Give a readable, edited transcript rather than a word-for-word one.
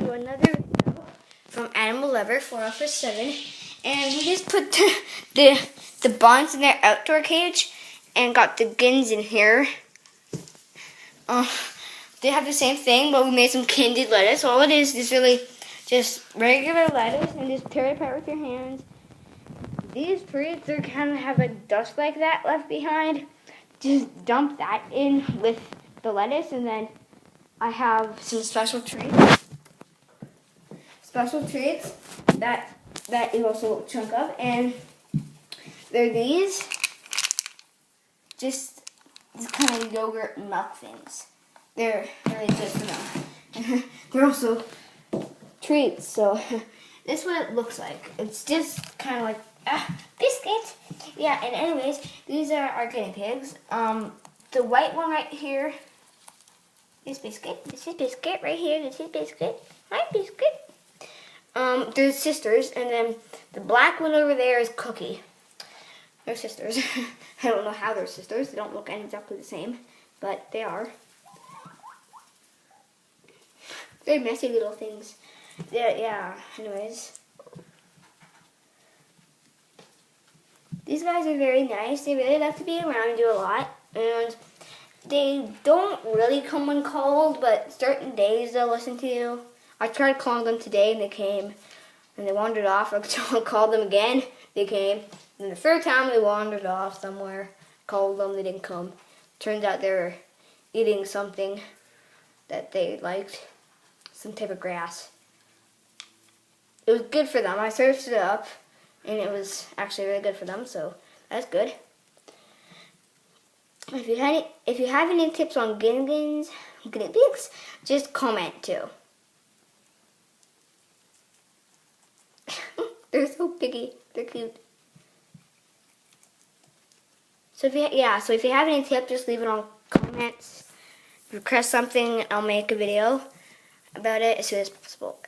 to another video from Animal Lover 407, and we just put the buns in their outdoor cage and got the gins in here. They have the same thing, but we made some candied lettuce. All it is really just regular lettuce, and just tear it apart with your hands. These treats, they kind of have a dust like that left behind. Just dump that in with the lettuce, and then I have some special treats. That is also a chunk of, and they're these kind of yogurt milk things. They're really good for them. They're also treats, so this is what it looks like. It's just kind of like biscuits. Yeah, and anyways, these are our guinea pigs. The white one right here is Biscuit. This is Biscuit right here. This is Biscuit. Hi, Biscuit. They're sisters, and then the black one over there is Cookie. They're sisters. I don't know how they're sisters. They don't look exactly the same, but they are. They're messy little things. Yeah, anyways. These guys are very nice. They really like to be around and do a lot. And they don't really come when called, but certain days they'll listen to you. I tried calling them today, and they came. And they wandered off. I called them again. They came. And the third time they wandered off somewhere. Called them. They didn't come. Turns out they were eating something that they liked. Some type of grass. It was good for them. I searched it up, and it was actually really good for them, so that's good. If you have any tips on guinea pigs, just comment too. They're so piggy. They're cute. So if you have any tips, just leave it on comments. Request something, I'll make a video about it as soon as possible.